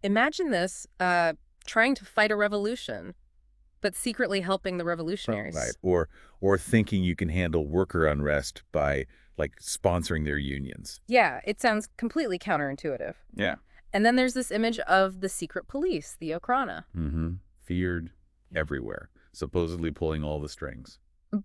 Imagine this, trying to fight a revolution, but secretly helping the Right. revolutionaries. Or thinking you can handle worker unrest by, like, sponsoring their unions. Yeah, it sounds completely counterintuitive. Yeah. And then there's this image of the secret police, the Okhrana. Mm-hmm. Feared everywhere, supposedly pulling all the strings.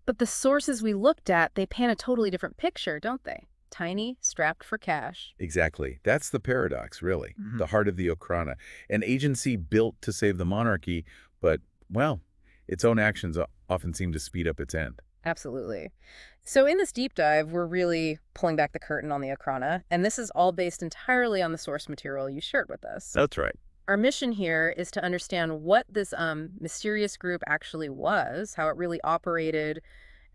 But the sources we looked at, they paint a totally different picture, don't they? Tiny, strapped for cash. Exactly. That's the paradox, really. Mhm. The heart of the Okhrana. An agency built to save the monarchy, but, well, its own actions often seem to speed up its end. Absolutely. So in this deep dive, we're really pulling back the curtain on the Okhrana, and this is all based entirely on the source material you shared with us. That's right. Our mission here is to understand what this mysterious group actually was, how it really operated,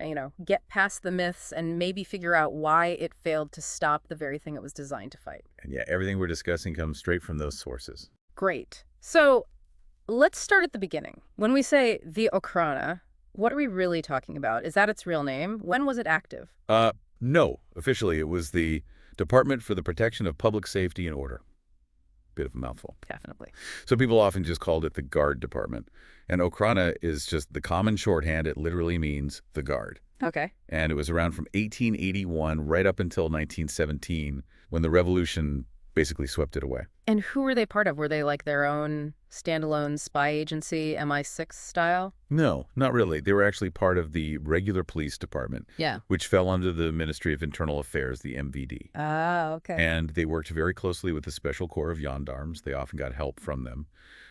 and, get past the myths and maybe figure out why it failed to stop the very thing it was designed to fight. And yeah, everything we're discussing comes straight from those sources. Great. So let's start at the beginning. When we say the Okhrana, what are we really talking about? Is that its real name? When was it active? No. Officially, it was the Department for the Protection of Public Safety and Order. Bit of a mouthful. Definitely. So people often just called it the Guard Department. And Okhrana is just the common shorthand. It literally means the Guard. Okay. And it was around from 1881 right up until 1917 when the revolution basically swept it away. And who were they part of? Were they like their own standalone spy agency, MI6 style? No, not really. They were actually part of the regular police department, Yeah. which fell under the Ministry of Internal Affairs, the MVD. Ah, okay. And they worked very closely with the Special Corps of Gendarmes. They often got help from them.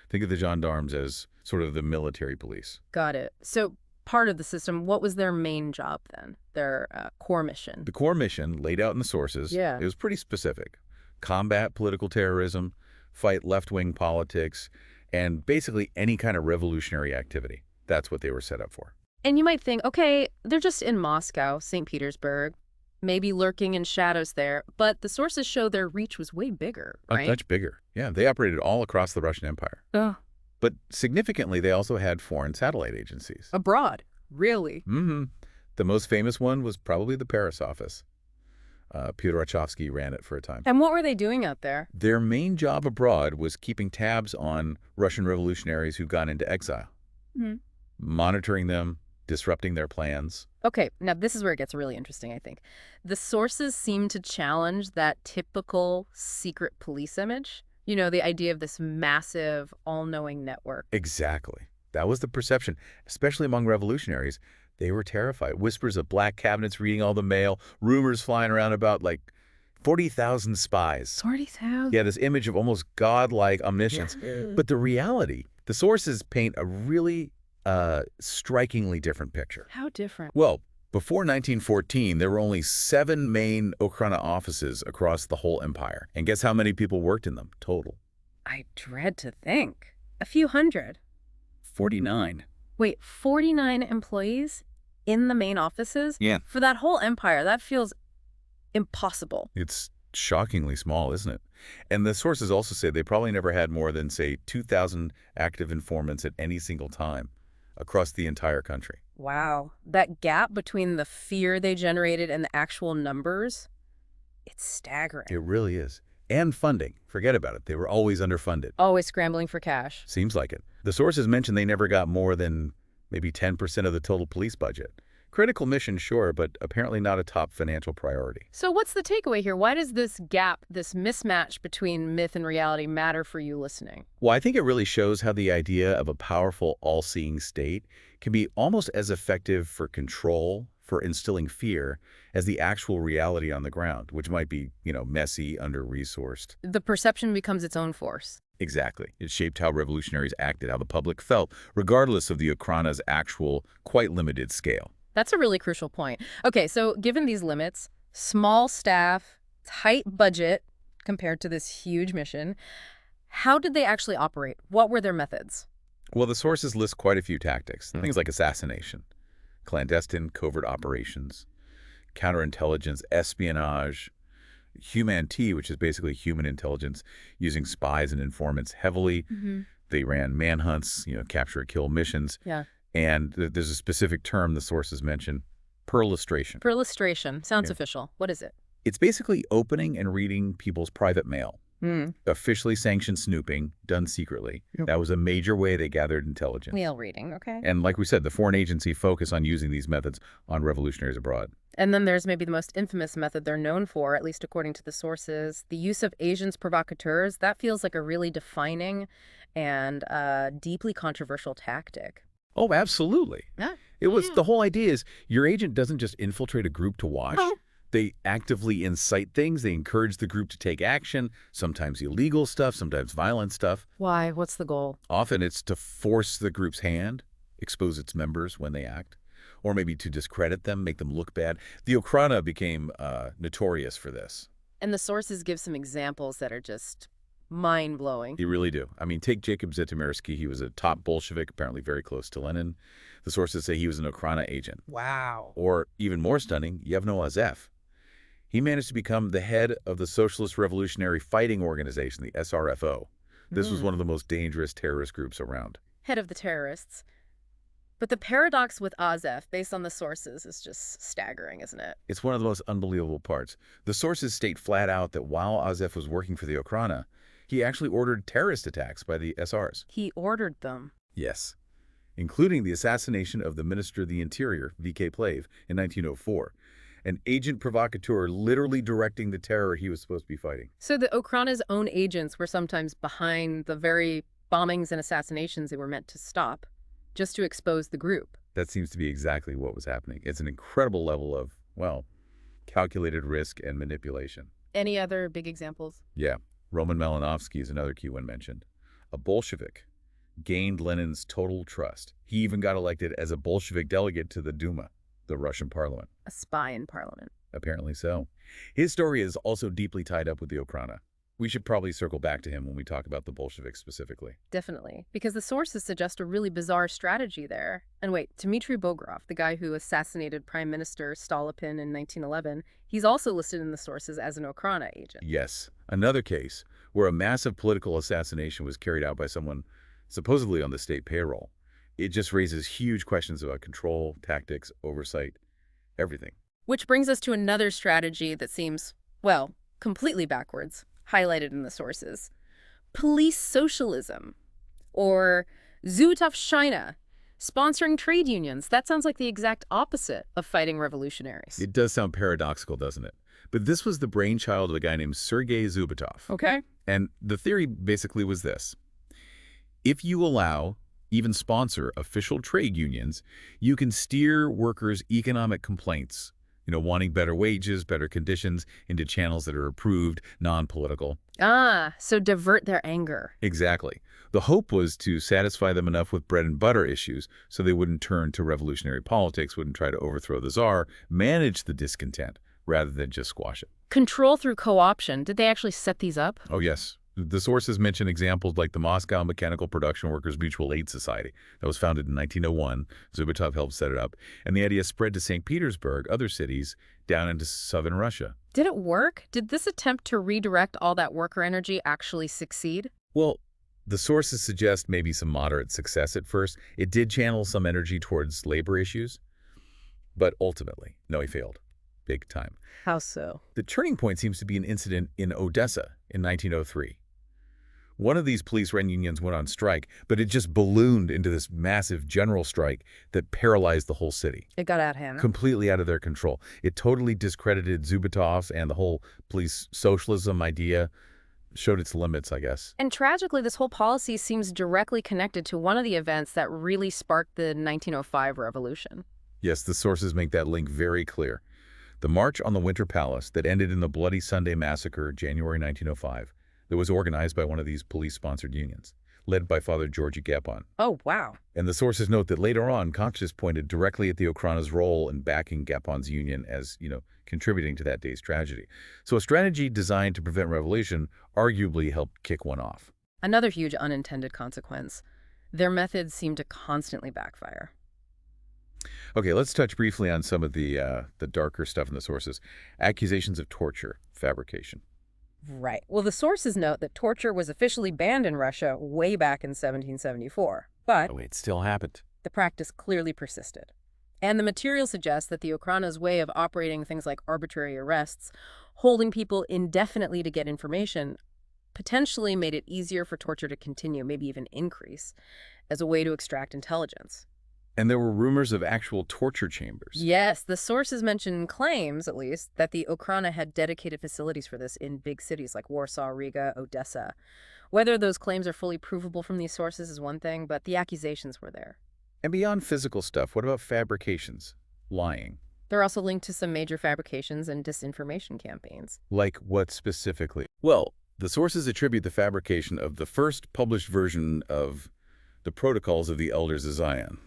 Think of the gendarmes as sort of the military police. Got it. So part of the system, what was their main job then? Their core mission? The core mission, laid out in the sources, Yeah. it was pretty specific. Combat political terrorism, fight left-wing politics, and basically any kind of revolutionary activity. That's what they were set up for. And you might think, okay, they're just in Moscow, St. Petersburg, maybe lurking in shadows there, but the sources show their reach was way bigger, A right? touch bigger. Yeah, they operated all across the Russian Empire. Ugh. But significantly, they also had foreign satellite agencies. Abroad, really? Mm-hmm. The most famous one was probably the Paris office. Pyotr Rachovsky ran it for a time. And what were they doing out there? Their main job abroad was keeping tabs on Russian revolutionaries who'd gone into exile, Mhm. monitoring them, disrupting their plans. Okay, now this is where it gets really interesting, I think. The sources seem to challenge that typical secret police image. The idea of this massive, all-knowing network. Exactly. That was the perception, especially among revolutionaries. They were terrified. Whispers of black cabinets reading all the mail, rumors flying around about, like, 40,000 spies. 40,000? Yeah, this image of almost godlike omniscience. But the reality, the sources paint a really strikingly different picture. How different? Well, before 1914, there were only 7 main Okhrana offices across the whole empire. And guess how many people worked in them total? I dread to think. A few hundred. 49. Wait, 49 employees in the main offices? Yeah. For that whole empire, that feels impossible. It's shockingly small, isn't it? And the sources also say they probably never had more than, say, 2,000 active informants at any single time across the entire country. Wow. That gap between the fear they generated and the actual numbers, it's staggering. It really is. And funding. Forget about it. They were always underfunded. Always scrambling for cash. Seems like it. The sources mentioned they never got more than maybe 10% of the total police budget. Critical mission, sure, but apparently not a top financial priority. So what's the takeaway here? Why does this gap, this mismatch between myth and reality matter for you listening? Well, I think it really shows how the idea of a powerful, all-seeing state can be almost as effective for control, for instilling fear, as the actual reality on the ground, which might be, messy, under-resourced. The perception becomes its own force. Exactly. It shaped how revolutionaries acted, how the public felt, regardless of the Okhrana's actual, quite limited scale. That's a really crucial point. Okay, so given these limits, small staff, tight budget compared to this huge mission, how did they actually operate? What were their methods? Well, the sources list quite a few tactics, Hmm. things like assassination, clandestine covert operations, counterintelligence, espionage, human-T, which is basically human intelligence, using spies and informants heavily. They ran manhunts, capture or kill missions. Yeah. And there's a specific term the sources mention, perlustration. For illustration, sounds Yeah. official. What is it? It's basically opening and reading people's private mail, Hmm. Officially sanctioned snooping, done secretly. Yep. That was a major way they gathered intelligence. Wheel reading, okay. And like we said, the foreign agency focused on using these methods on revolutionaries abroad. And then there's maybe the most infamous method they're known for, at least according to the sources, the use of agents provocateurs. That feels like a really defining and deeply controversial tactic. Oh, absolutely. Yeah. It was the whole idea is your agent doesn't just infiltrate a group to watch. Oh. They actively incite things. They encourage the group to take action, sometimes illegal stuff, sometimes violent stuff. Why? What's the goal? Often it's to force the group's hand, expose its members when they act, or maybe to discredit them, make them look bad. The Okhrana became notorious for this. And the sources give some examples that are just mind-blowing. You really do. I mean, take Jacob Zhytomyrsky. He was a top Bolshevik, apparently very close to Lenin. The sources say he was an Okhrana agent. Wow. Or, even more stunning, Yevno Azev. He managed to become the head of the Socialist Revolutionary Fighting Organization, the SRFO. This was one of the most dangerous terrorist groups around. Head of the terrorists. But the paradox with Azev, based on the sources, is just staggering, isn't it? It's one of the most unbelievable parts. The sources state flat out that while Azev was working for the Okhrana, he actually ordered terrorist attacks by the SRs. He ordered them. Yes, including the assassination of the Minister of the Interior, V.K. Plave, in 1904. An agent provocateur literally directing the terror he was supposed to be fighting. So the Okhrana's own agents were sometimes behind the very bombings and assassinations they were meant to stop, just to expose the group. That seems to be exactly what was happening. It's an incredible level of, well, calculated risk and manipulation. Any other big examples? Yeah, Roman Malinovsky is another key one mentioned. A Bolshevik gained Lenin's total trust. He even got elected as a Bolshevik delegate to the Duma, the Russian parliament. A spy in parliament. Apparently so. His story is also deeply tied up with the Okhrana. We should probably circle back to him when we talk about the Bolsheviks specifically. Definitely. Because the sources suggest a really bizarre strategy there. And wait, Dmitry Bogrov, the guy who assassinated Prime Minister Stolypin in 1911, he's also listed in the sources as an Okhrana agent. Yes, another case where a massive political assassination was carried out by someone supposedly on the state payroll. It just raises huge questions about control, tactics, oversight, everything. Which brings us to another strategy that seems, well, completely backwards, highlighted in the sources. Police socialism, or Zutovshchina, sponsoring trade unions. That sounds like the exact opposite of fighting revolutionaries. It does sound paradoxical, doesn't it? But this was the brainchild of a guy named Sergei Zubitov. Okay. And the theory basically was this. If you allow, even sponsor, official trade unions, you can steer workers' economic complaints, wanting better wages, better conditions, into channels that are approved, non-political. Ah, so divert their anger. Exactly. The hope was to satisfy them enough with bread and butter issues so they wouldn't turn to revolutionary politics, wouldn't try to overthrow the czar, manage the discontent, rather than just squash it. Control through co-option. Did they actually set these up? Oh, yes. The sources mention examples like the Moscow Mechanical Production Workers Mutual Aid Society that was founded in 1901. Zubitov helped set it up. And the idea spread to St. Petersburg, other cities, down into southern Russia. Did it work? Did this attempt to redirect all that worker energy actually succeed? Well, the sources suggest maybe some moderate success at first. It did channel some energy towards labor issues. But ultimately, no, he failed. Big time. How so? The turning point seems to be an incident in Odessa in 1903. One of these police unions went on strike, but it just ballooned into this massive general strike that paralyzed the whole city. It got out of hand. Completely out of their control. It totally discredited Zubitov, and the whole police socialism idea showed its limits, I guess. And tragically, this whole policy seems directly connected to one of the events that really sparked the 1905 revolution. Yes, the sources make that link very clear. The March on the Winter Palace that ended in the Bloody Sunday Massacre, January 1905, that was organized by one of these police-sponsored unions, led by Father Georgy Gapon. Oh, wow. And the sources note that later on, Conscious pointed directly at the Okhrana's role in backing Gapon's union as, contributing to that day's tragedy. So a strategy designed to prevent revolution arguably helped kick one off. Another huge unintended consequence. Their methods seem to constantly backfire. Okay, let's touch briefly on some of the darker stuff in the sources. Accusations of torture, fabrication. Right. Well, the sources note that torture was officially banned in Russia way back in 1774, but Oh, it still happened. the practice clearly persisted. And the material suggests that the Okhrana's way of operating things like arbitrary arrests, holding people indefinitely to get information, potentially made it easier for torture to continue, maybe even increase, as a way to extract intelligence. And there were rumors of actual torture chambers. Yes, the sources mention claims, at least, that the Okhrana had dedicated facilities for this in big cities like Warsaw, Riga, Odessa. Whether those claims are fully provable from these sources is one thing, but the accusations were there. And beyond physical stuff, what about fabrications? Lying. They're also linked to some major fabrications and disinformation campaigns. Like what specifically? Well, the sources attribute the fabrication of the first published version of the Protocols of the Elders of Zion.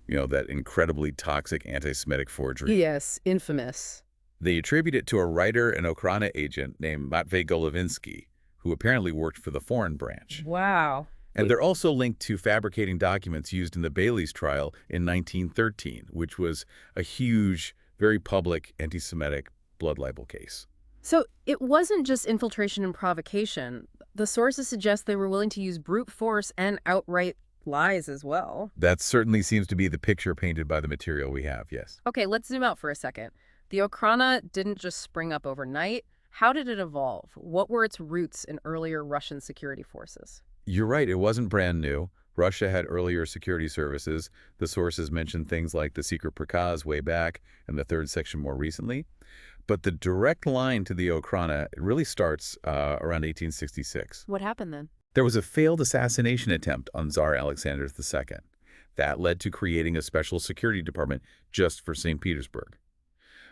You know, that incredibly toxic anti-Semitic forgery. Yes, infamous. They attribute it to a writer and Okhrana agent named Matvey Golovinsky, who apparently worked for the foreign branch. Wow. And they're also linked to fabricating documents used in the Bailey's trial in 1913, which was a huge, very public anti-Semitic blood libel case. So it wasn't just infiltration and provocation. The sources suggest they were willing to use brute force and outright lies as well. That certainly seems to be the picture painted by the material we have, yes. Okay, let's zoom out for a second. The Okhrana didn't just spring up overnight. How did it evolve? What were its roots in earlier Russian security forces? You're right, it wasn't brand new. Russia had earlier security services. The sources mentioned things like the secret Prikaz way back and the third section more recently. But the direct line to the Okhrana really starts around 1866. What happened then? There was a failed assassination attempt on Tsar Alexander II. That led to creating a special security department just for St. Petersburg.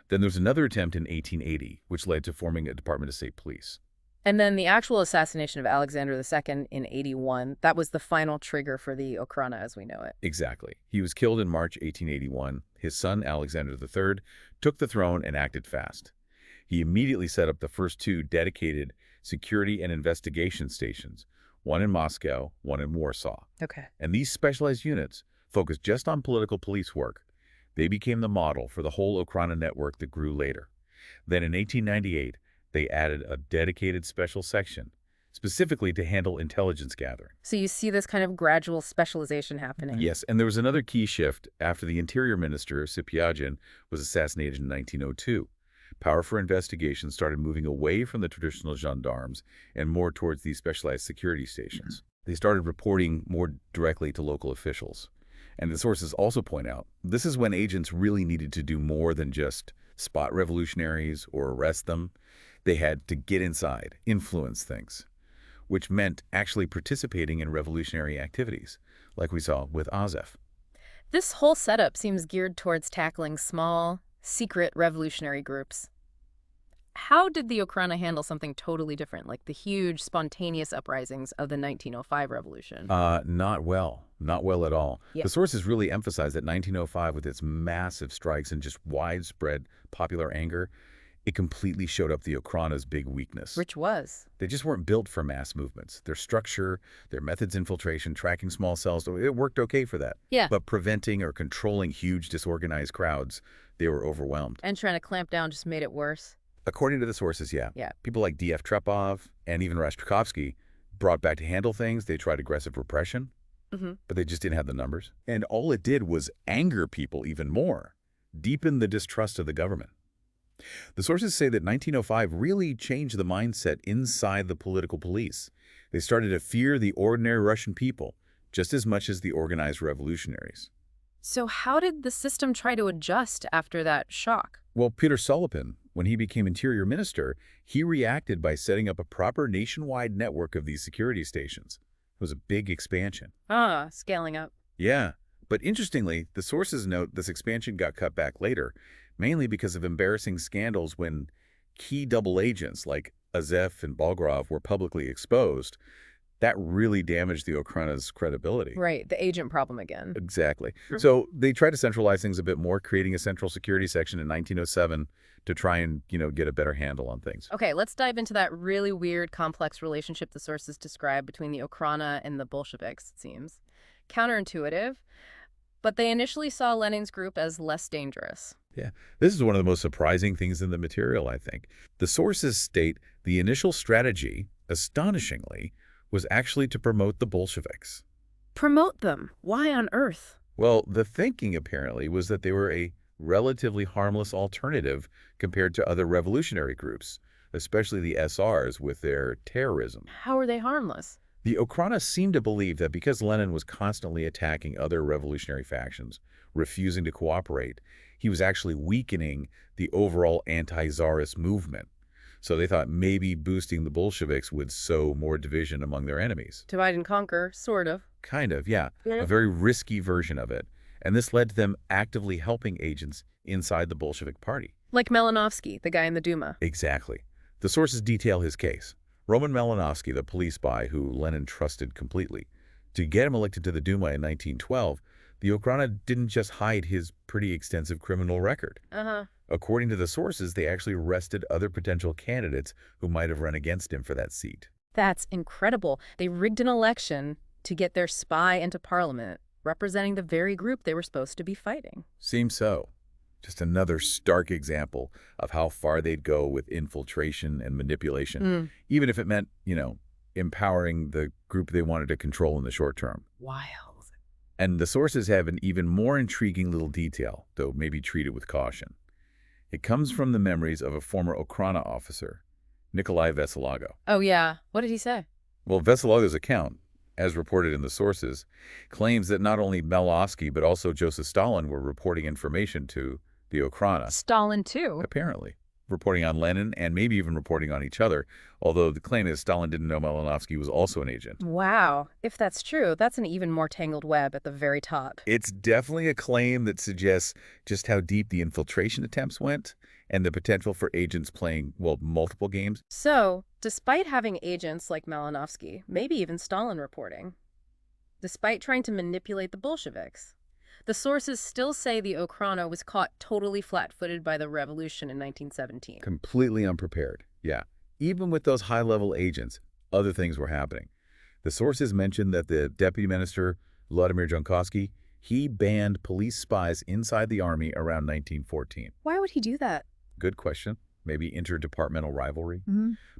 Then there was another attempt in 1880, which led to forming a Department of State Police. And then the actual assassination of Alexander II in 81, that was the final trigger for the Okhrana as we know it. Exactly. He was killed in March 1881. His son, Alexander III, took the throne and acted fast. He immediately set up the first two dedicated security and investigation stations, one in Moscow, one in Warsaw. Okay. And these specialized units focused just on political police work. They became the model for the whole Okhrana network that grew later. Then in 1898, they added a dedicated special section, specifically to handle intelligence gathering. So you see this kind of gradual specialization happening. Yes, and there was another key shift after the Interior Minister, Sepyagin, was assassinated in 1902. Power for investigation started moving away from the traditional gendarmes and more towards these specialized security stations. They started reporting more directly to local officials. And the sources also point out, this is when agents really needed to do more than just spot revolutionaries or arrest them. They had to get inside, influence things, which meant actually participating in revolutionary activities, like we saw with Azef. This whole setup seems geared towards tackling small, secret revolutionary groups. How did the Okhrana handle something totally different, like the huge, spontaneous uprisings of the 1905 revolution? Not well. Not well at all. Yeah. The sources really emphasize that 1905, with its massive strikes and just widespread popular anger, it completely showed up the Okhrana's big weakness. Which was? They just weren't built for mass movements. Their structure, their methods infiltration, tracking small cells, it worked okay for that. Yeah. But preventing or controlling huge disorganized crowds, they were overwhelmed. And trying to clamp down just made it worse. According to the sources, yeah. Yeah. People like D.F. Trepov and even Rashtrikovsky brought back to handle things. They tried aggressive repression, but they just didn't have the numbers. And all it did was anger people even more, deepen the distrust of the government. The sources say that 1905 really changed the mindset inside the political police. They started to fear the ordinary Russian people just as much as the organized revolutionaries. So how did the system try to adjust after that shock? Well, Peter Solovin, when he became Interior Minister, he reacted by setting up a proper nationwide network of these security stations. It was a big expansion. Scaling up. Yeah, but interestingly, the sources note this expansion got cut back later, mainly because of embarrassing scandals when key double agents like Azef and Bolgrov were publicly exposed. That really damaged the Okhrana's credibility. Right, the agent problem again. Exactly. So they tried to centralize things a bit more, creating a central security section in 1907 to try and, get a better handle on things. Okay, let's dive into that really weird, complex relationship the sources describe between the Okhrana and the Bolsheviks, it seems. Counterintuitive, but they initially saw Lenin's group as less dangerous. Yeah, this is one of the most surprising things in the material, I think. The sources state the initial strategy, astonishingly, was actually to promote the Bolsheviks. Promote them? Why on earth? Well, the thinking apparently was that they were a relatively harmless alternative compared to other revolutionary groups, especially the SRs with their terrorism. How are they harmless? The Okhrana seemed to believe that because Lenin was constantly attacking other revolutionary factions, refusing to cooperate, he was actually weakening the overall anti-Tsarist movement. So they thought maybe boosting the Bolsheviks would sow more division among their enemies. Divide and conquer, sort of. Kind of, yeah. Yeah. A very risky version of it. And this led to them actively helping agents inside the Bolshevik party. Like Malinovsky, the guy in the Duma. Exactly. The sources detail his case. Roman Malinovsky, the police spy who Lenin trusted completely. To get him elected to the Duma in 1912, the Okhrana didn't just hide his pretty extensive criminal record. According to the sources, they actually arrested other potential candidates who might have run against him for that seat. That's incredible. They rigged an election to get their spy into parliament, representing the very group they were supposed to be fighting. Seems so. Just another stark example of how far they'd go with infiltration and manipulation, even if it meant, empowering the group they wanted to control in the short term. Wild. And the sources have an even more intriguing little detail, though maybe treated with caution. It comes from the memories of a former Okhrana officer, Nikolai Veselago. Oh, yeah. What did he say? Well, Veselago's account, as reported in the sources, claims that not only Malinovsky but also Joseph Stalin were reporting information to the Okhrana. Stalin, too. Apparently. Reporting on Lenin and maybe even reporting on each other, although the claim is Stalin didn't know Malinovsky was also an agent. Wow. If that's true, that's an even more tangled web at the very top. It's definitely a claim that suggests just how deep the infiltration attempts went and the potential for agents playing, multiple games. So, despite having agents like Malinovsky, maybe even Stalin reporting, despite trying to manipulate the Bolsheviks, the sources still say the Okhrana was caught totally flat-footed by the revolution in 1917. Completely unprepared, yeah. Even with those high-level agents, other things were happening. The sources mentioned that the deputy minister, Vladimir Jankovsky, he banned police spies inside the army around 1914. Why would he do that? Good question. Maybe interdepartmental rivalry.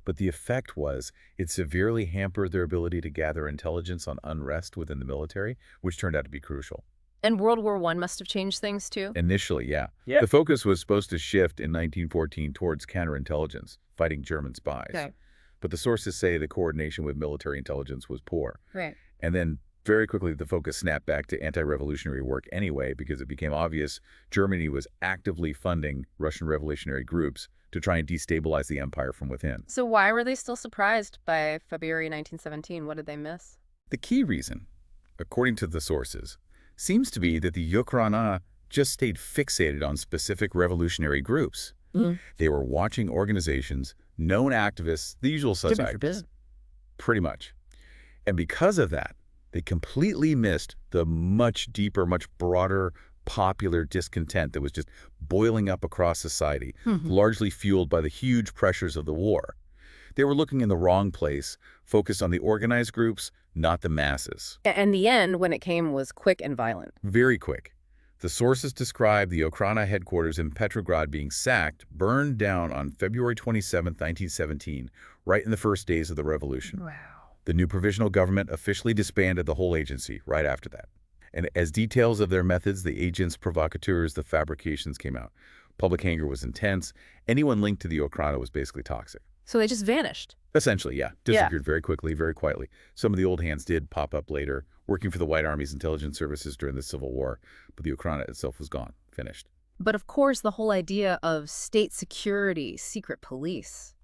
But the effect was it severely hampered their ability to gather intelligence on unrest within the military, which turned out to be crucial. And World War I must have changed things, too? Initially, yeah. The focus was supposed to shift in 1914 towards counterintelligence, fighting German spies. Okay. But the sources say the coordination with military intelligence was poor. Right. And then very quickly the focus snapped back to anti-revolutionary work anyway, because it became obvious Germany was actively funding Russian revolutionary groups to try and destabilize the empire from within. So why were they still surprised by February 1917? What did they miss? The key reason, according to the sources, seems to be that the Okhrana just stayed fixated on specific revolutionary groups. They were watching organizations, known activists, the usual suspects. Pretty much. And because of that, they completely missed the much deeper, much broader popular discontent that was just boiling up across society, largely fueled by the huge pressures of the war. They were looking in the wrong place, focused on the organized groups, not the masses. And the end, when it came, was quick and violent. Very quick. The sources describe the Okhrana headquarters in Petrograd being sacked, burned down on February 27, 1917, right in the first days of the revolution. Wow. The new provisional government officially disbanded the whole agency right after that. And as details of their methods, the agents, provocateurs, the fabrications came out. Public anger was intense. Anyone linked to the Okhrana was basically toxic. So they just vanished. Essentially, yeah. Disappeared very quickly, very quietly. Some of the old hands did pop up later, working for the White Army's intelligence services during the Civil War, but the Okhrana itself was gone, finished. But of course, the whole idea of state security, secret police,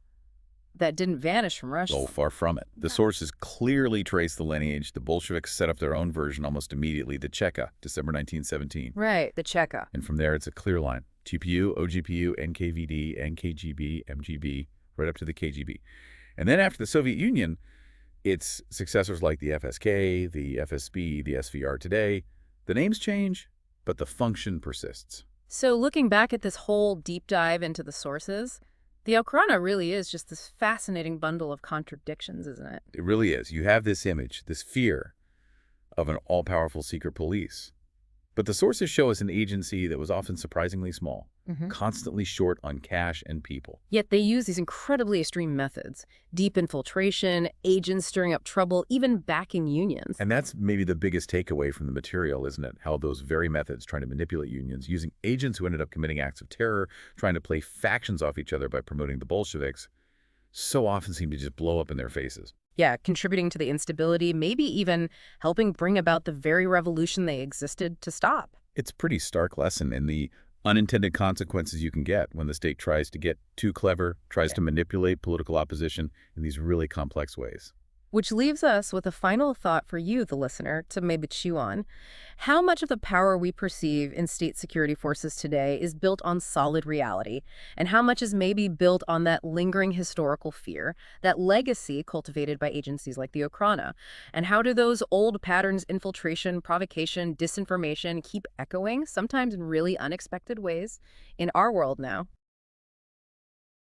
that didn't vanish from Russia. Oh, far from it. The sources clearly trace the lineage. The Bolsheviks set up their own version almost immediately, the Cheka, December 1917. Right, the Cheka. And from there, it's a clear line. GPU, OGPU, NKVD, NKGB, MGB, right up to the KGB. And then after the Soviet Union, its successors like the FSK, the FSB, the SVR today. The names change, but the function persists. So looking back at this whole deep dive into the sources, the Okhrana really is just this fascinating bundle of contradictions, isn't it? It really is. You have this image, this fear of an all-powerful secret police. But the sources show us an agency that was often surprisingly small, constantly short on cash and people. Yet they use these incredibly extreme methods. Deep infiltration, agents stirring up trouble, even backing unions. And that's maybe the biggest takeaway from the material, isn't it? How those very methods, trying to manipulate unions, using agents who ended up committing acts of terror, trying to play factions off each other by promoting the Bolsheviks, so often seem to just blow up in their faces. Yeah, contributing to the instability, maybe even helping bring about the very revolution they existed to stop. It's a pretty stark lesson in the unintended consequences you can get when the state tries to get too clever, tries to manipulate political opposition in these really complex ways. Which leaves us with a final thought for you, the listener, to maybe chew on. How much of the power we perceive in state security forces today is built on solid reality, and how much is maybe built on that lingering historical fear, that legacy cultivated by agencies like the Okhrana? And how do those old patterns, infiltration, provocation, disinformation, keep echoing, sometimes in really unexpected ways, in our world now?